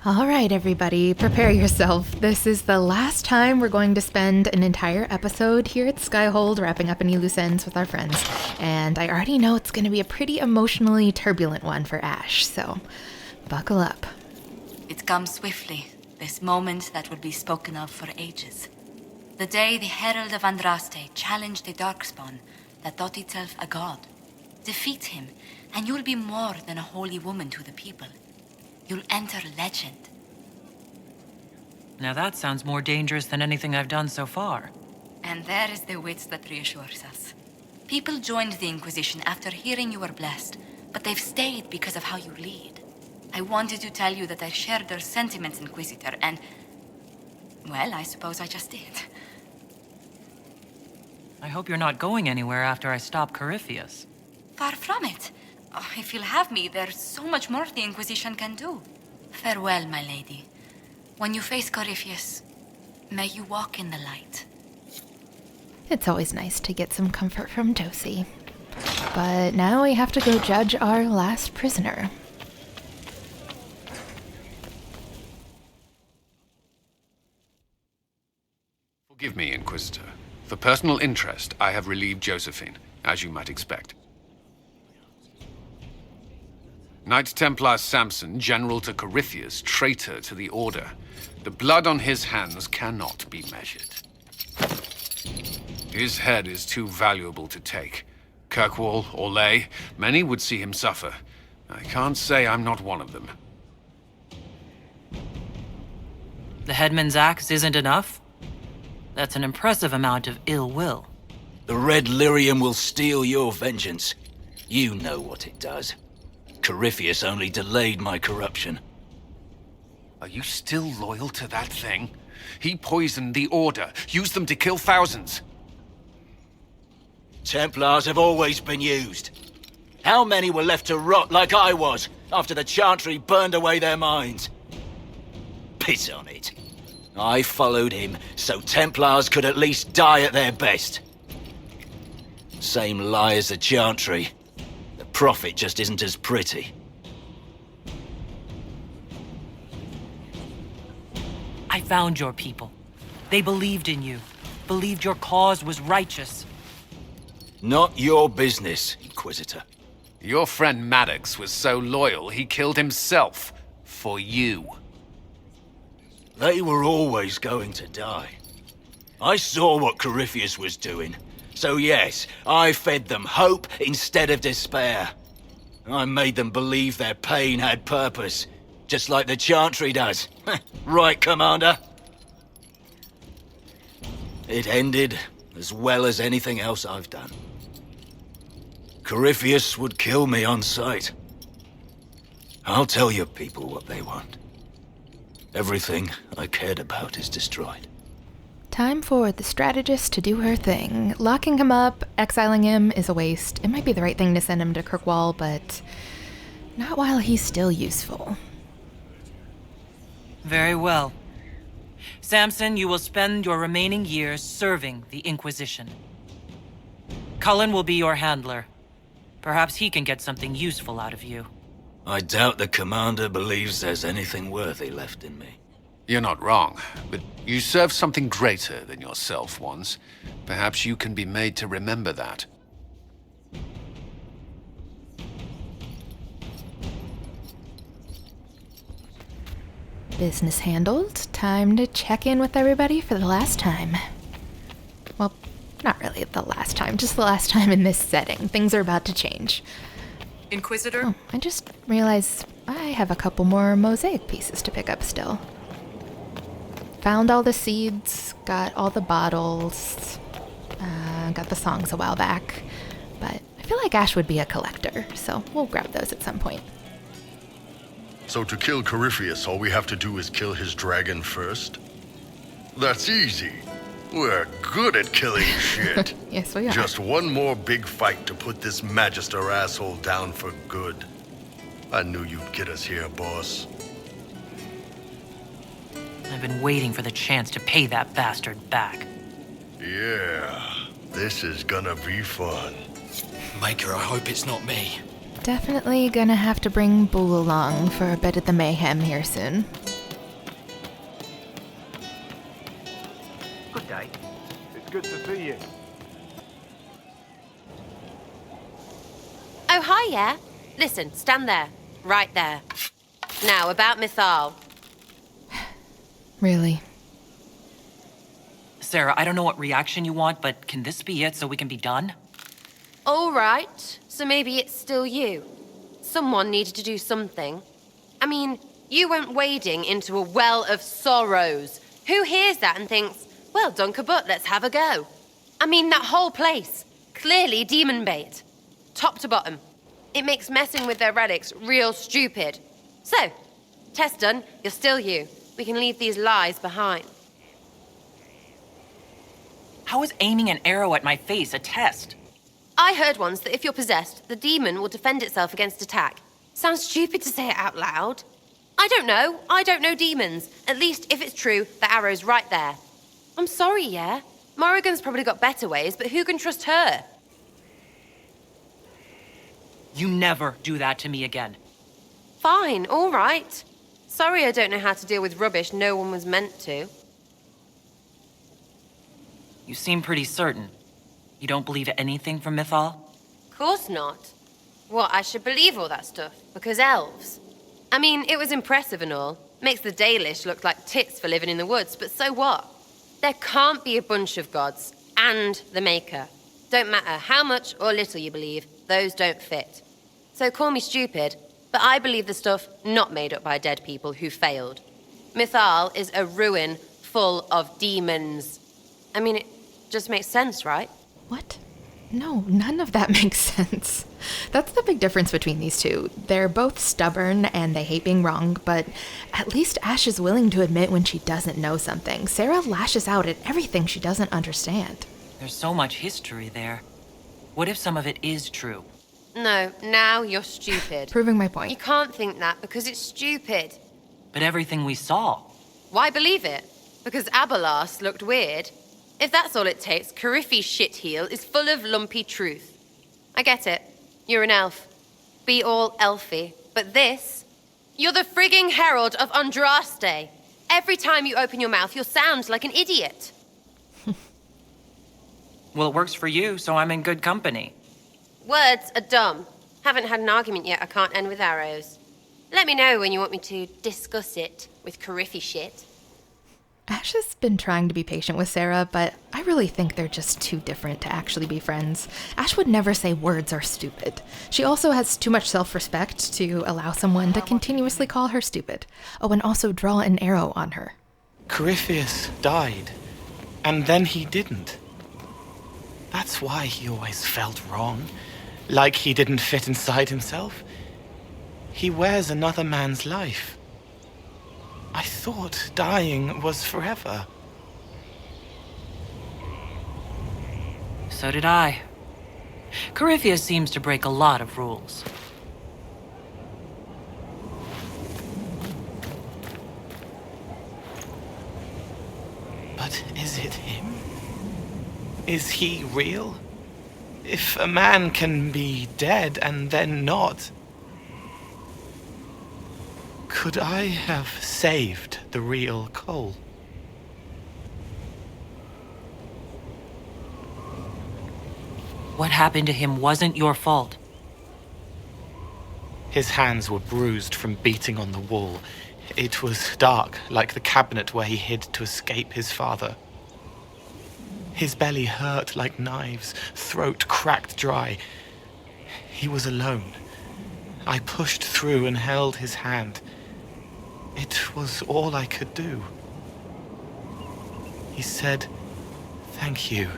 All right, everybody, prepare yourself. This is the last time we're going to spend an entire episode here at Skyhold wrapping up any loose ends with our friends. And I already know it's going to be a pretty emotionally turbulent one for Ash, so buckle up. It comes swiftly, this moment that will be spoken of for ages. The day the Herald of Andraste challenged the Darkspawn that thought itself a god. Defeat him, and you'll be more than a holy woman to the people. You'll enter legend. Now that sounds more dangerous than anything I've done so far. And there is the wit that reassures us. People joined the Inquisition after hearing you were blessed, but they've stayed because of how you lead. I wanted to tell you that I shared their sentiments, Inquisitor, and... well, I suppose I just did. I hope you're not going anywhere after I stop Corypheus. Far from it. Oh, if you'll have me, there's so much more the Inquisition can do. Farewell, my lady. When you face Corypheus, may you walk in the light. It's always nice to get some comfort from Josie. But now we have to go judge our last prisoner. Forgive me, Inquisitor. For personal interest, I have relieved Josephine, as you might expect. Knight Templar Samson, general to Corypheus, traitor to the Order. The blood on his hands cannot be measured. His head is too valuable to take. Kirkwall or Lay, many would see him suffer. I can't say I'm not one of them. The headman's axe isn't enough? That's an impressive amount of ill will. The Red Lyrium will steal your vengeance. You know what it does. Corypheus only delayed my corruption. Are you still loyal to that thing? He poisoned the Order, used them to kill thousands. Templars have always been used. How many were left to rot like I was, after the Chantry burned away their minds? Piss on it. I followed him, so Templars could at least die at their best. Same lie as the Chantry. The Prophet just isn't as pretty. I found your people. They believed in you. Believed your cause was righteous. Not your business, Inquisitor. Your friend Maddox was so loyal, he killed himself. For you. They were always going to die. I saw what Corypheus was doing. So yes, I fed them hope instead of despair. I made them believe their pain had purpose, just like the Chantry does. Right, Commander? It ended as well as anything else I've done. Corypheus would kill me on sight. I'll tell your people what they want. Everything I cared about is destroyed. Time for the strategist to do her thing. Locking him up, exiling him is a waste. It might be the right thing to send him to Kirkwall, but not while he's still useful. Very well. Samson, you will spend your remaining years serving the Inquisition. Cullen will be your handler. Perhaps he can get something useful out of you. I doubt the Commander believes there's anything worthy left in me. You're not wrong, but you served something greater than yourself once. Perhaps you can be made to remember that. Business handled. Time to check in with everybody for the last time. Well, not really the last time, just the last time in this setting. Things are about to change. Inquisitor? Oh, I just realized I have a couple more mosaic pieces to pick up still. Found all the seeds, got all the bottles, got the songs a while back, but I feel like Ash would be a collector, so we'll grab those at some point. So to kill Corypheus, all we have to do is kill his dragon first? That's easy. We're good at killing shit. Yes, we are. Just one more big fight to put this Magister asshole down for good. I knew you'd get us here, boss. I've been waiting for the chance to pay that bastard back. Yeah, this is gonna be fun. Maker, I hope it's not me. Definitely gonna have to bring Boo along for a bit of the mayhem here soon. good to see you. Oh, hi, yeah. Listen, stand there. Right there. Now, about Mythal. Really? Sarah, I don't know what reaction you want, but can this be it so we can be done? All right. So maybe it's still you. Someone needed to do something. I mean, you went wading into a well of sorrows. Who hears that and thinks, well, done kabut, let's have a go? I mean, that whole place. Clearly demon bait. Top to bottom. It makes messing with their relics real stupid. So, test done, you're still you. We can leave these lies behind. How is aiming an arrow at my face a test? I heard once that if you're possessed, the demon will defend itself against attack. Sounds stupid to say it out loud. I don't know. I don't know demons. At least, if it's true, the arrow's right there. I'm sorry, yeah? Morrigan's probably got better ways, but who can trust her? You never do that to me again. Fine, all right. Sorry I don't know how to deal with rubbish no one was meant to. You seem pretty certain. You don't believe anything from Mythal? Course not. What, I should believe all that stuff? Because elves? I mean, it was impressive and all. Makes the Dalish look like tits for living in the woods, but so what? There can't be a bunch of gods and the Maker. Don't matter how much or little you believe, those don't fit. So call me stupid, but I believe the stuff not made up by dead people who failed. Mythal is a ruin full of demons. I mean, it just makes sense, right? What? No, none of that makes sense. That's the big difference between these two. They're both stubborn and they hate being wrong, but at least Ash is willing to admit when she doesn't know something. Sarah lashes out at everything she doesn't understand. There's so much history there. What if some of it is true? No, now you're stupid. Proving my You point. can't think that because it's stupid. But everything we saw. Why believe it? Because Abelas looked weird? If that's all it takes, Cariffi's shitheel is full of lumpy truth. I get it. You're an elf. Be all elfy. But this? You're the frigging herald of Andraste. Every time you open your mouth, you'll sound like an idiot. Well, it works for you, so I'm in good company. Words are dumb. Haven't had an argument yet I can't end with arrows. Let me know when you want me to discuss it with Cariffi shit. Ash has been trying to be patient with Sarah, but I really think they're just too different to actually be friends. Ash would never say words are stupid. She also has too much self-respect to allow someone to continuously call her stupid. Oh, and also draw an arrow on her. Corypheus died, and then he didn't. That's why he always felt wrong, like he didn't fit inside himself. He wears another man's life. I thought dying was forever. So did I. Corypheus seems to break a lot of rules. But is it him? Is he real? If a man can be dead and then not, could I have saved the real Cole? What happened to him wasn't your fault. His hands were bruised from beating on the wall. It was dark, like the cabinet where he hid to escape his father. His belly hurt like knives, throat cracked dry. He was alone. I pushed through and held his hand. It was all I could do. He said, "Thank you."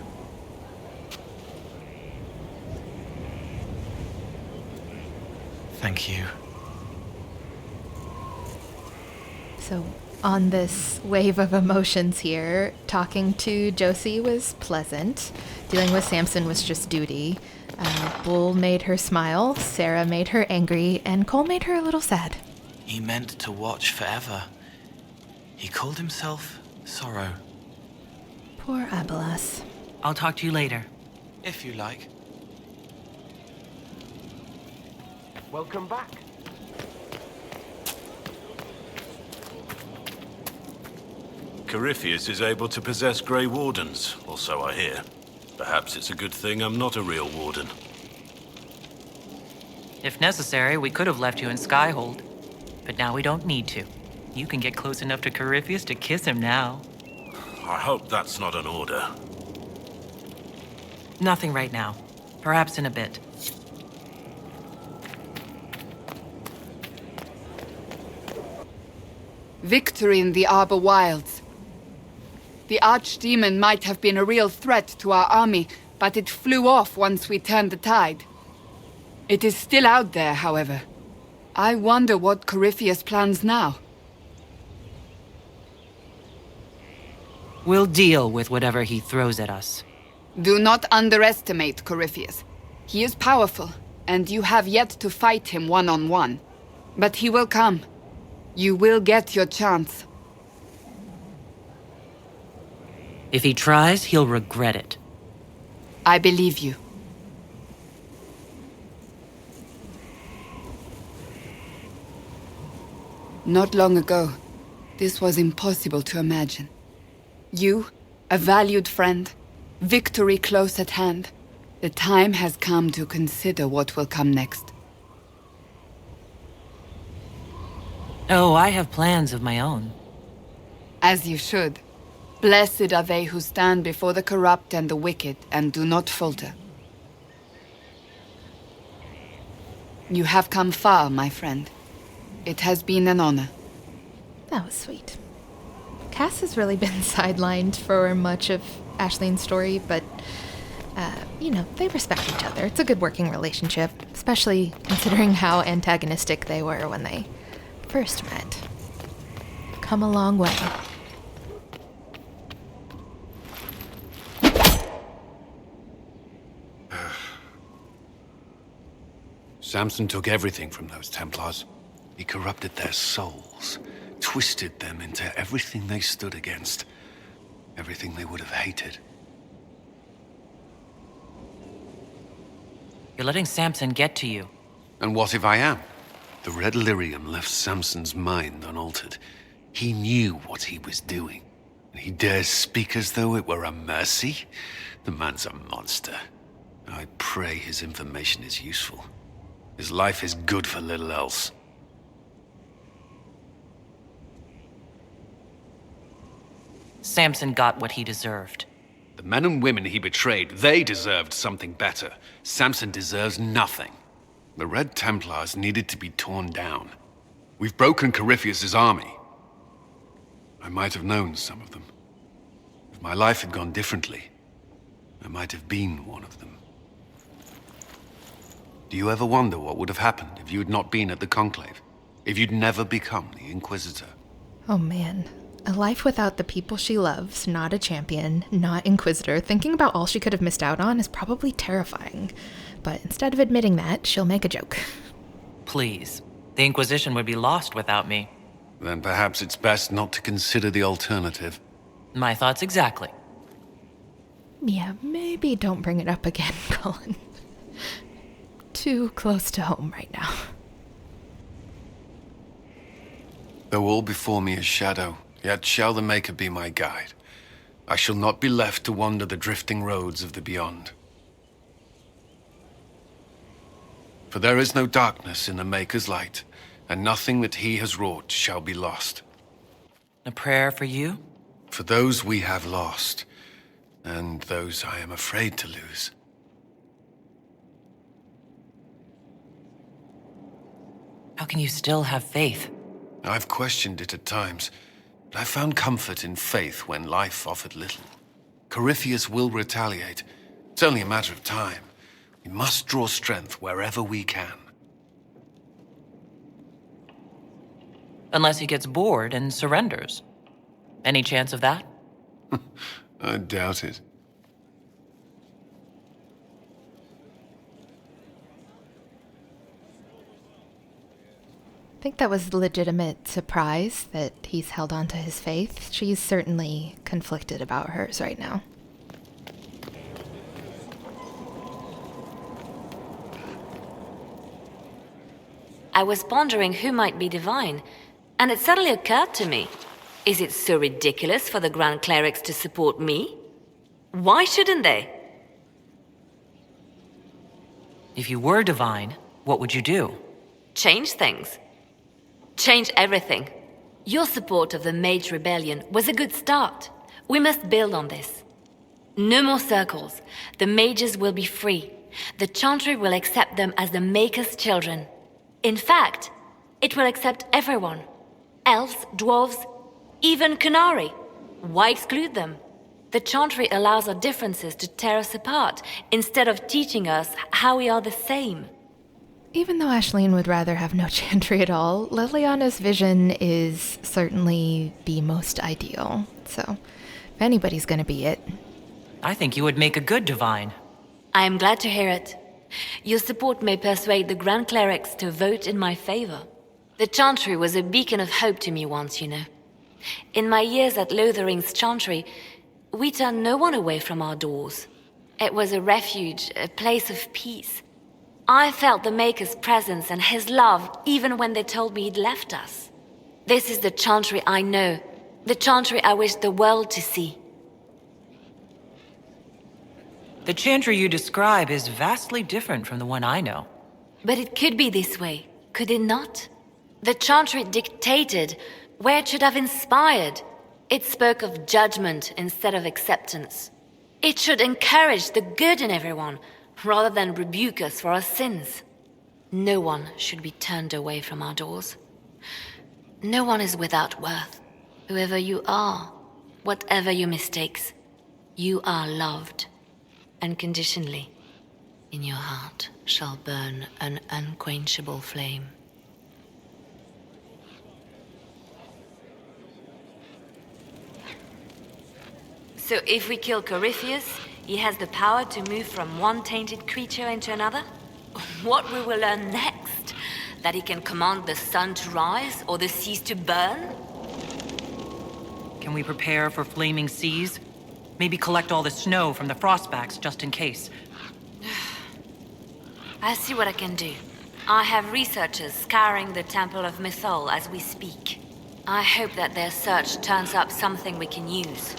Thank you. So, on this wave of emotions here, talking to Josie was pleasant. Dealing with Samson was just duty. Bull made her smile, Sarah made her angry, and Cole made her a little sad. He meant to watch forever. He called himself Sorrow. Poor Abelas. I'll talk to you later. If you like. Welcome back. Corypheus is able to possess Grey Wardens, or so I hear. Perhaps it's a good thing I'm not a real Warden. If necessary, we could have left you in Skyhold. But now we don't need to. You can get close enough to Corypheus to kiss him now. I hope that's not an order. Nothing right now. Perhaps in a bit. Victory in the Arbor Wilds. The Archdemon might have been a real threat to our army, but it flew off once we turned the tide. It is still out there, however. I wonder what Corypheus plans now. We'll deal with whatever he throws at us. Do not underestimate Corypheus. He is powerful, and you have yet to fight him one-on-one. But he will come. You will get your chance. If he tries, he'll regret it. I believe you. Not long ago, this was impossible to imagine. You, a valued friend, victory close at hand. The time has come to consider what will come next. Oh, I have plans of my own. As you should. Blessed are they who stand before the corrupt and the wicked and do not falter. You have come far, my friend. It has been an honor. That was sweet. Cass has really been sidelined for much of Aislin's story, but, they respect each other. It's a good working relationship, especially considering how antagonistic they were when they first met. Come a long way. Samson took everything from those Templars. He corrupted their souls, twisted them into everything they stood against, everything they would have hated. You're letting Samson get to you. And what if I am? The red lyrium left Samson's mind unaltered. He knew what he was doing, and he dares speak as though it were a mercy? The man's a monster. I pray his information is useful. His life is good for little else. Samson got what he deserved. The men and women he betrayed, they deserved something better. Samson deserves nothing. The Red Templars needed to be torn down. We've broken Corypheus' army. I might have known some of them. If my life had gone differently, I might have been one of them. Do you ever wonder what would have happened if you had not been at the Conclave? If you'd never become the Inquisitor? Oh man. A life without the people she loves, not a champion, not Inquisitor, thinking about all she could have missed out on is probably terrifying. But instead of admitting that, she'll make a joke. Please. The Inquisition would be lost without me. Then perhaps it's best not to consider the alternative. My thoughts exactly. Yeah, maybe don't bring it up again, Cullen. Too close to home right now. Though all before me is shadow, yet shall the Maker be my guide. I shall not be left to wander the drifting roads of the beyond. For there is no darkness in the Maker's light, and nothing that he has wrought shall be lost. A prayer for you? For those we have lost, and those I am afraid to lose. How can you still have faith? I've questioned it at times, but I found comfort in faith when life offered little. Corypheus will retaliate. It's only a matter of time. We must draw strength wherever we can. Unless he gets bored and surrenders. Any chance of that? I doubt it. I think that was legitimate surprise that he's held on to his faith. She's certainly conflicted about hers right now. I was pondering who might be divine, and it suddenly occurred to me. Is it so ridiculous for the Grand Clerics to support me? Why shouldn't they? If you were divine, what would you do? Change things. Change everything. Your support of the Mage Rebellion was a good start. We must build on this. No more circles. The mages will be free. The Chantry will accept them as the Maker's children. In fact, it will accept everyone. Elves, dwarves, even Canary. Why exclude them? The Chantry allows our differences to tear us apart, instead of teaching us how we are the same. Even though Aislin would rather have no chantry at all, Liliana's vision is certainly the most ideal. So, if anybody's gonna be it. I think you would make a good divine. I am glad to hear it. Your support may persuade the Grand Clerics to vote in my favor. The Chantry was a beacon of hope to me once, you know. In my years at Lothering's Chantry, we turned no one away from our doors. It was a refuge, a place of peace. I felt the Maker's presence and his love even when they told me he'd left us. This is the Chantry I know, the Chantry I wish the world to see. The Chantry you describe is vastly different from the one I know. But it could be this way, could it not? The Chantry dictated where it should have inspired. It spoke of judgment instead of acceptance. It should encourage the good in everyone, rather than rebuke us for our sins. No one should be turned away from our doors. No one is without worth. Whoever you are, whatever your mistakes, you are loved. Unconditionally, in your heart shall burn an unquenchable flame. So if we kill Corypheus, he has the power to move from one tainted creature into another? What we will learn next? That he can command the sun to rise or the seas to burn? Can we prepare for flaming seas? Maybe collect all the snow from the frostbacks just in case. I'll see what I can do. I have researchers scouring the Temple of Mythal as we speak. I hope that their search turns up something we can use.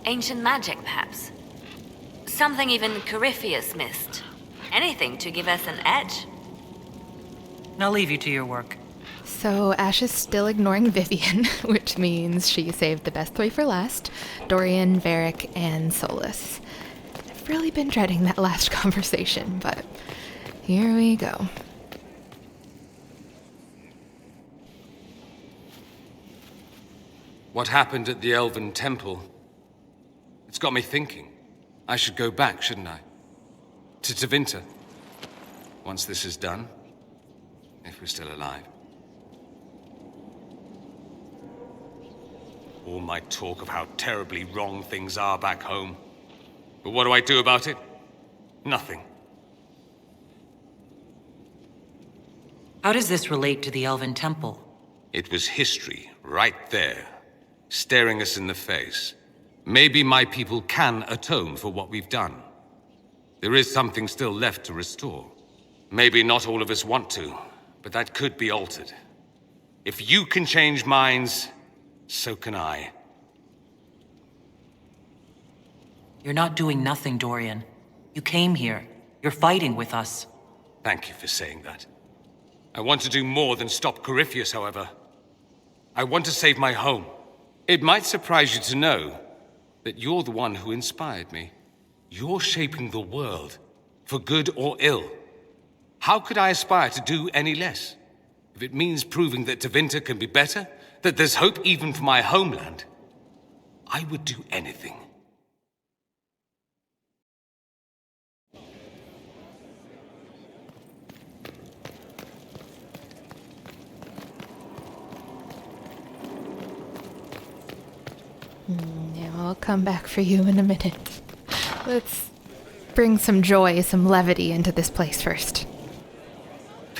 Ancient magic, perhaps. Something even Corypheus missed. Anything to give us an edge. I'll leave you to your work. So Ash is still ignoring Vivian, which means she saved the best three for last. Dorian, Varric, and Solus. I've really been dreading that last conversation, but here we go. What happened at the Elven Temple? It's got me thinking. I should go back, shouldn't I? To Tevinter. Once this is done. If we're still alive. All my talk of how terribly wrong things are back home. But what do I do about it? Nothing. How does this relate to the Elven Temple? It was history, right there. Staring us in the face. Maybe my people can atone for what we've done. There is something still left to restore. Maybe not all of us want to, but that could be altered. If you can change minds, so can I. You're not doing nothing, Dorian. You came here. You're fighting with us. Thank you for saying that. I want to do more than stop Corypheus, however. I want to save my home. It might surprise you to know that you're the one who inspired me. You're shaping the world, for good or ill. How could I aspire to do any less? If it means proving that Tevinter can be better, that there's hope even for my homeland, I would do anything. Yeah, I'll come back for you in a minute. Let's bring some joy, some levity into this place first.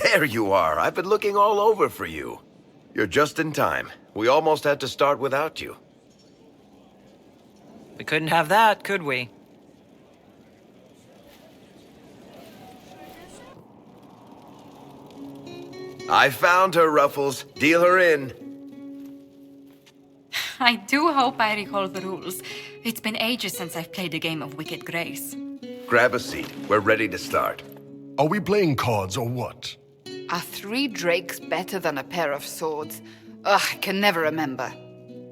There you are. I've been looking all over for you. You're just in time. We almost had to start without you. We couldn't have that, could we? I found her, Ruffles. Deal her in. I do hope I recall the rules. It's been ages since I've played a game of Wicked Grace. Grab a seat. We're ready to start. Are we playing cards or what? Are 3 drakes better than a pair of swords? Ugh, I can never remember.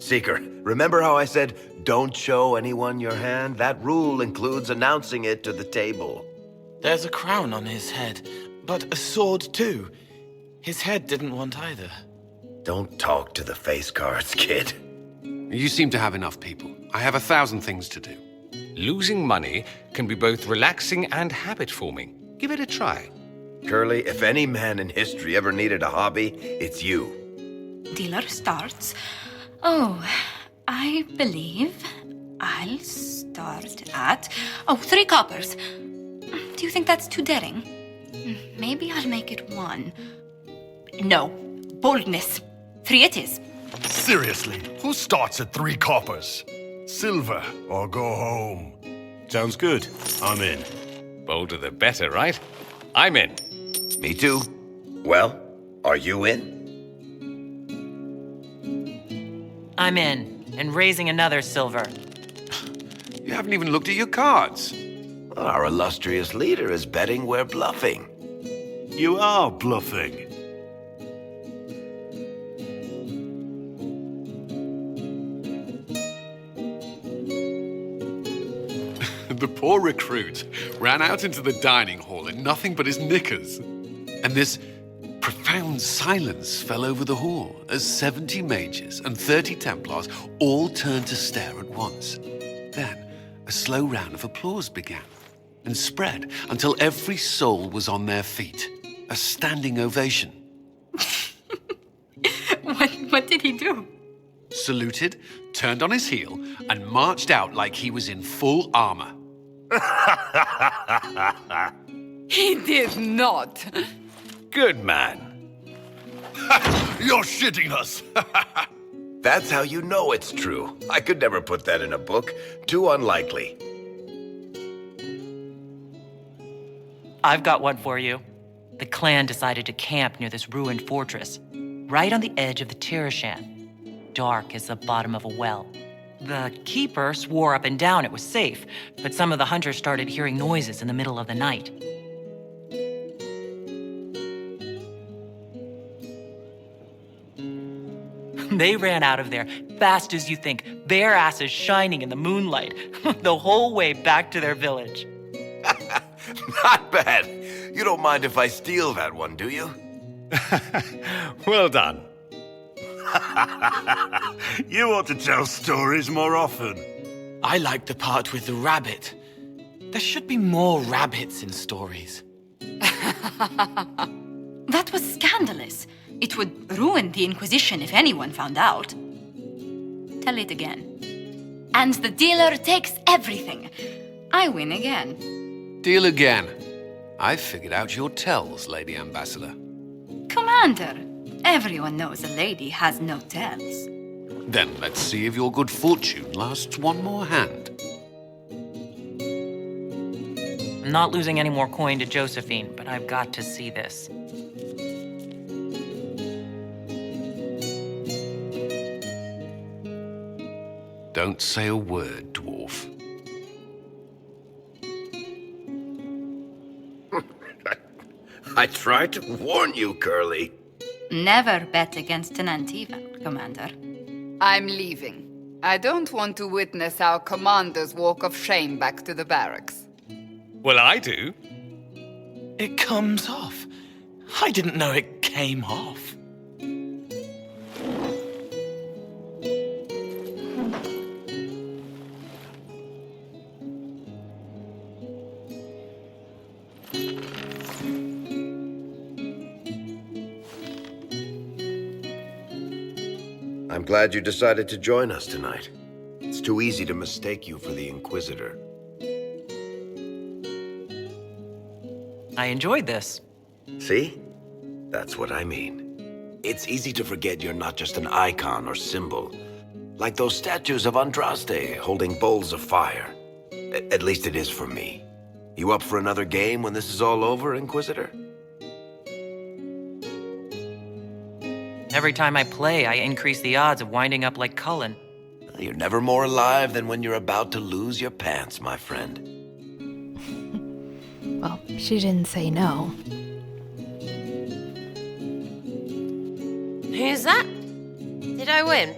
Seeker, remember how I said, don't show anyone your hand? That rule includes announcing it to the table. There's a crown on his head, but a sword too. His head didn't want either. Don't talk to the face cards, kid. You seem to have enough people. I have 1,000 things to do. Losing money can be both relaxing and habit-forming. Give it a try. Curly, if any man in history ever needed a hobby, it's you. Dealer starts. Oh, I believe I'll start at... 3 coppers. Do you think that's too daring? Maybe I'll make it 1. No. Boldness. 3 it is. Seriously, who starts at 3 coppers? Silver or go home? Sounds good. I'm in. Bolder the better, right? I'm in. Me too. Well, are you in? I'm in, and raising another silver. You haven't even looked at your cards. Our illustrious leader is betting we're bluffing. You are bluffing. The poor recruit ran out into the dining hall in nothing but his knickers. And this profound silence fell over the hall as 70 mages and 30 Templars all turned to stare at once. Then a slow round of applause began and spread until every soul was on their feet. A standing ovation. What did he do? Saluted, turned on his heel, and marched out like he was in full armor. He did not. Good man. You're shitting us! That's how you know it's true. I could never put that in a book. Too unlikely. I've got one for you. The clan decided to camp near this ruined fortress, right on the edge of the Tirishan, dark as the bottom of a well. The keeper swore up and down it was safe, but some of the hunters started hearing noises in the middle of the night. They ran out of there fast as you think, bare asses shining in the moonlight, the whole way back to their village. Not bad. You don't mind if I steal that one, do you? Well done. You ought to tell stories more often. I like the part with the rabbit. There should be more rabbits in stories. That was scandalous. It would ruin the Inquisition if anyone found out. Tell it again. And the dealer takes everything. I win again. Deal again. I've figured out your tells, Lady Ambassador. Commander, everyone knows a lady has no tells. Then let's see if your good fortune lasts one more hand. I'm not losing any more coin to Josephine, but I've got to see this. Don't say a word, dwarf. I tried to warn you, Curly. Never bet against an Antivan, Commander. I'm leaving. I don't want to witness our commander's walk of shame back to the barracks. Well, I do. It comes off. I didn't know it came off. I'm glad you decided to join us tonight. It's too easy to mistake you for the Inquisitor. I enjoyed this. See? That's what I mean. It's easy to forget you're not just an icon or symbol. Like those statues of Andraste holding bowls of fire. At least it is for me. You up for another game when this is all over, Inquisitor? Every time I play, I increase the odds of winding up like Cullen. You're never more alive than when you're about to lose your pants, my friend. Well, she didn't say no. Who's that? Did I win?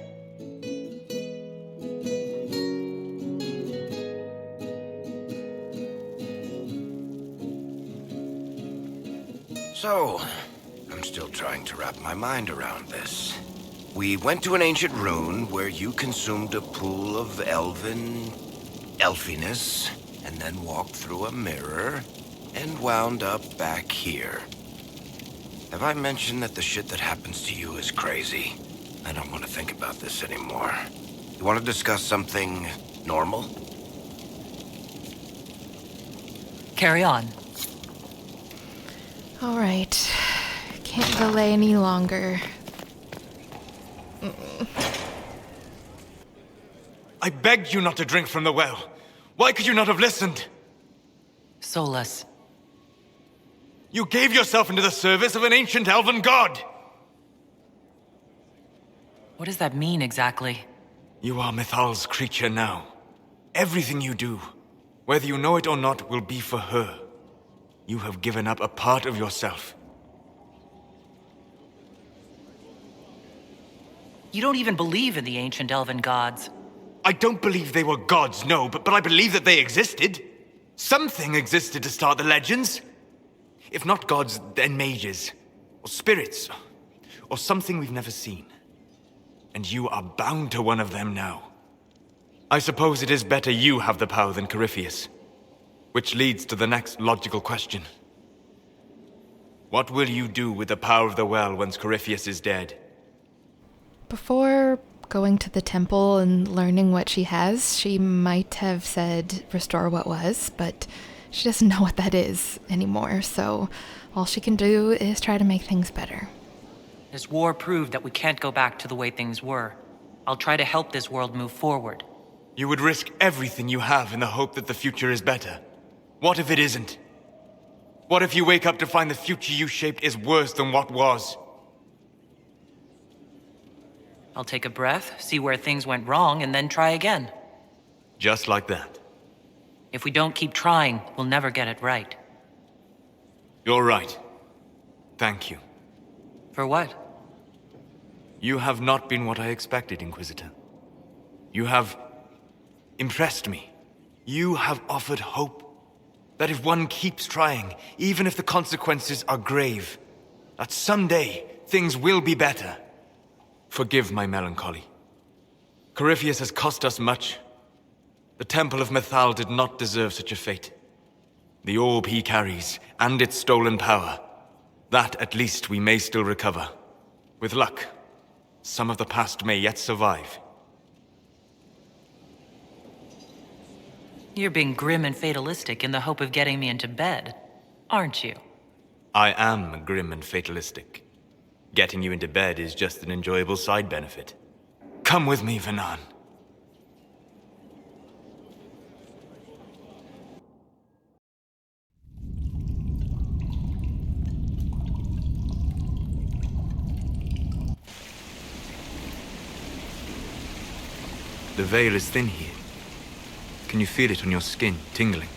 So, I'm still trying to wrap my mind around this. We went to an ancient rune where you consumed a pool of elfiness, and then walked through a mirror and wound up back here. Have I mentioned that the shit that happens to you is crazy? I don't want to think about this anymore. You want to discuss something normal? Carry on. All right. Can't delay any longer. I begged you not to drink from the well. Why could you not have listened? Solus. You gave yourself into the service of an ancient elven god! What does that mean exactly? You are Mythal's creature now. Everything you do, whether you know it or not, will be for her. You have given up a part of yourself. You don't even believe in the ancient elven gods. I don't believe they were gods, no, but I believe that they existed. Something existed to start the legends. If not gods, then mages, or spirits, or something we've never seen. And you are bound to one of them now. I suppose it is better you have the power than Corypheus. Which leads to the next logical question. What will you do with the power of the well once Corypheus is dead? Before going to the temple and learning what she has, she might have said restore what was, but she doesn't know what that is anymore, so all she can do is try to make things better. This war proved that we can't go back to the way things were. I'll try to help this world move forward. You would risk everything you have in the hope that the future is better. What if it isn't? What if you wake up to find the future you shaped is worse than what was? I'll take a breath, see where things went wrong, and then try again. Just like that. If we don't keep trying, we'll never get it right. You're right. Thank you. For what? You have not been what I expected, Inquisitor. You have impressed me. You have offered hope. That if one keeps trying, even if the consequences are grave, that someday things will be better. Forgive my melancholy. Corypheus has cost us much. The Temple of Mythal did not deserve such a fate. The orb he carries, and its stolen power, that at least we may still recover. With luck, some of the past may yet survive. You're being grim and fatalistic in the hope of getting me into bed, aren't you? I am grim and fatalistic. Getting you into bed is just an enjoyable side benefit. Come with me, Vanan. The veil is thin here. Can you feel it on your skin, tingling?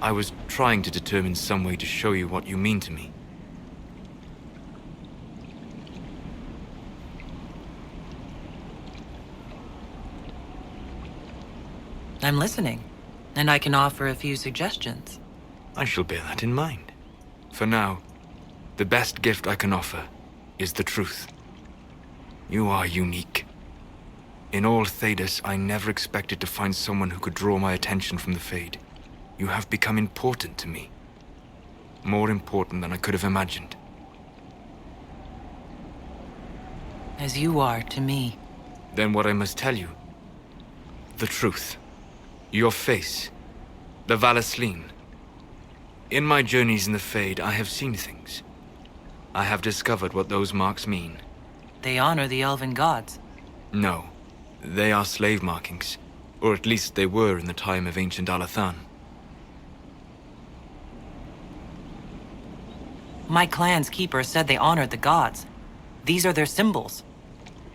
I was trying to determine some way to show you what you mean to me. I'm listening, and I can offer a few suggestions. I shall bear that in mind. For now, the best gift I can offer is the truth. You are unique. In all Thedas, I never expected to find someone who could draw my attention from the Fade. You have become important to me. More important than I could have imagined. As you are to me. Then what I must tell you, the truth. Your face, the Valasleen. In my journeys in the Fade, I have seen things. I have discovered what those marks mean. They honor the elven gods. No, they are slave markings. Or at least they were in the time of ancient Alathan. My clan's keeper said they honored the gods. These are their symbols.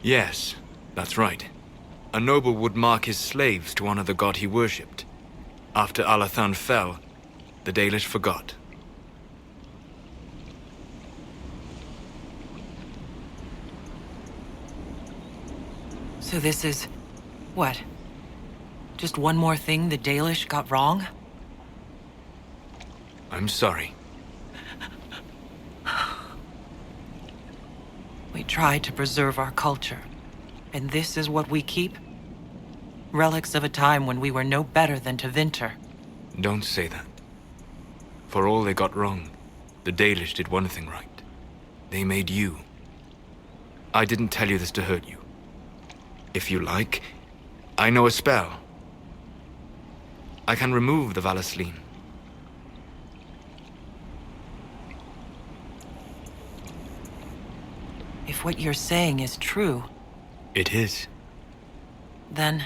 Yes, that's right. A noble would mark his slaves to honor the god he worshipped. After Alathan fell, the Dalish forgot. So this is... what? Just one more thing the Dalish got wrong? I'm sorry. We tried to preserve our culture, and this is what we keep? Relics of a time when we were no better than Tevinter. Don't say that. For all they got wrong, the Dalish did one thing right. They made you. I didn't tell you this to hurt you. If you like, I know a spell. I can remove the Valasleen. If what you're saying is true... It is. Then,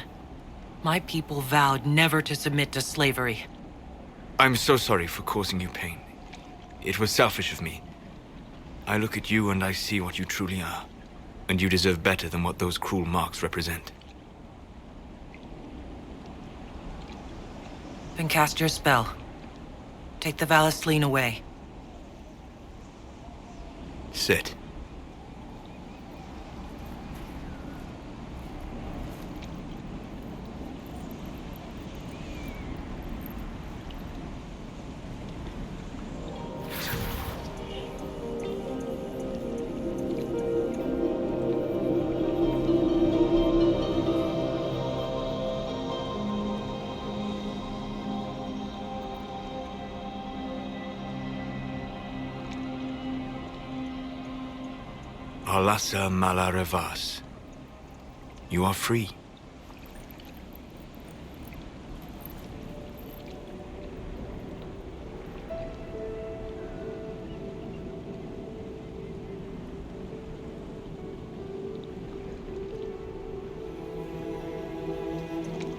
my people vowed never to submit to slavery. I'm so sorry for causing you pain. It was selfish of me. I look at you and I see what you truly are. And you deserve better than what those cruel marks represent. Then cast your spell. Take the Valasleen away. Sit. Alasa Malarevas. You are free.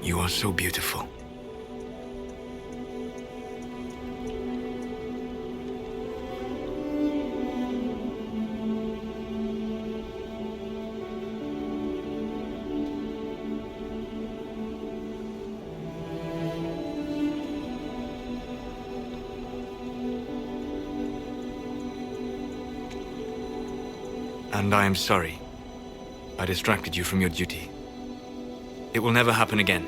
You are so beautiful. And I am sorry. I distracted you from your duty. It will never happen again.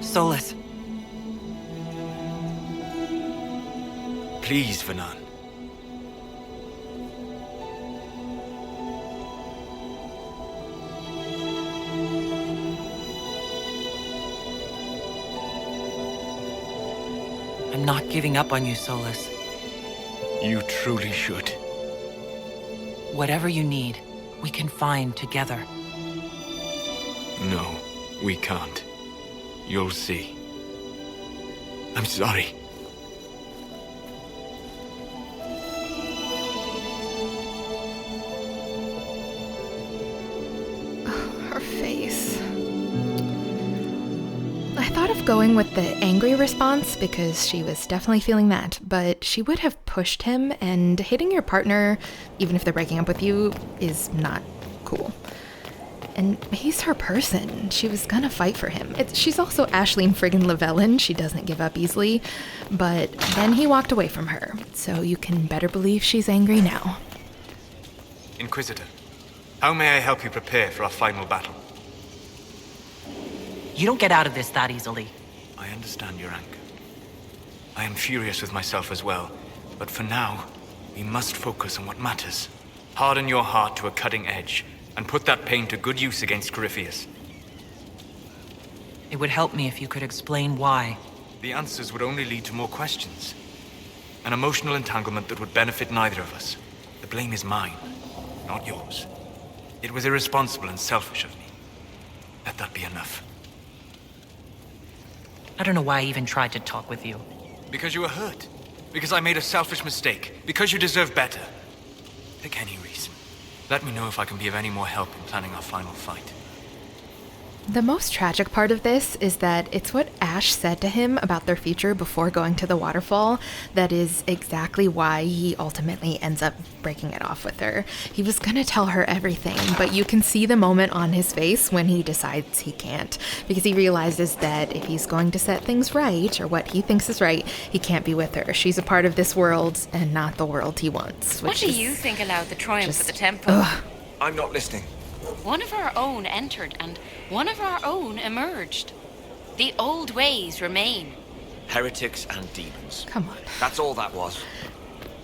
Solus. Please, Vanan. I'm not giving up on you, Solus. You truly should. Whatever you need, we can find together. No, we can't. You'll see. I'm sorry. Her face. I thought of going with the angry response because she was definitely feeling that, but she would have pushed him, and hitting your partner, even if they're breaking up with you, is not cool. And he's her person. She was gonna fight for him. She's also Aislin friggin' Llewellyn. She doesn't give up easily. But then he walked away from her, so you can better believe she's angry now. Inquisitor, how may I help you prepare for our final battle? You don't get out of this that easily. I understand your anger. I am furious with myself as well, but for now, we must focus on what matters. Harden your heart to a cutting edge, and put that pain to good use against Corypheus. It would help me if you could explain why. The answers would only lead to more questions. An emotional entanglement that would benefit neither of us. The blame is mine, not yours. It was irresponsible and selfish of me. Let that be enough. I don't know why I even tried to talk with you. Because you were hurt. Because I made a selfish mistake. Because you deserve better. Pick any reason. Let me know if I can be of any more help in planning our final fight. The most tragic part of this is that it's what Ash said to him about their future before going to the waterfall that is exactly why he ultimately ends up breaking it off with her. He was gonna tell her everything, but you can see the moment on his face when he decides he can't, because he realizes that if he's going to set things right, or what he thinks is right, he can't be with her. She's a part of this world and not the world he wants. What do you think allowed the triumph of the Temple? I'm not listening. One of our own entered, and one of our own emerged. The old ways remain. Heretics and demons. Come on. That's all that was.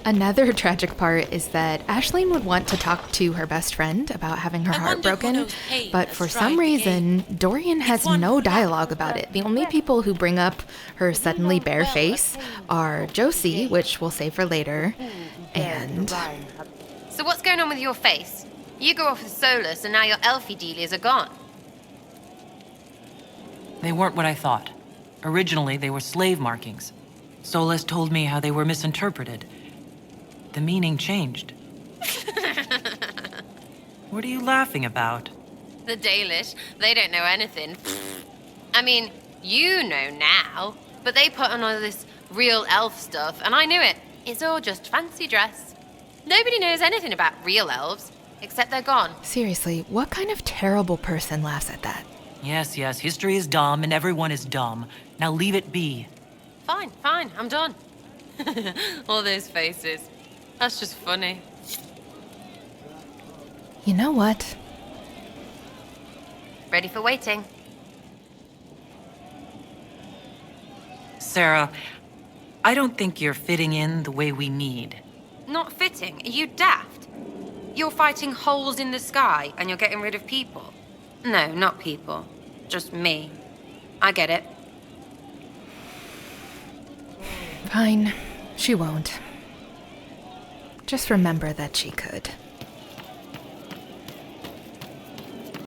Another tragic part is that Aislin would want to talk to her best friend about having her heart broken, but for some reason, Dorian has no dialogue about it. The only people who bring up her suddenly bare face are Josie, which we'll save for later, and... So what's going on with your face? You go off with Solus, and now your elfie dealies are gone. They weren't what I thought. Originally, they were slave markings. Solus told me how they were misinterpreted. The meaning changed. What are you laughing about? The Dalish, they don't know anything. I mean, you know now, but they put on all this real elf stuff, and I knew it. It's all just fancy dress. Nobody knows anything about real elves, except they're gone. Seriously, what kind of terrible person laughs at that? Yes, history is dumb and everyone is dumb. Now leave it be. Fine, I'm done. All those faces. That's just funny. You know what? Ready for waiting. Sarah, I don't think you're fitting in the way we need. Not fitting? Are you daft? You're fighting holes in the sky and you're getting rid of people. No, not people. Just me. I get it. Fine. She won't. Just remember that she could.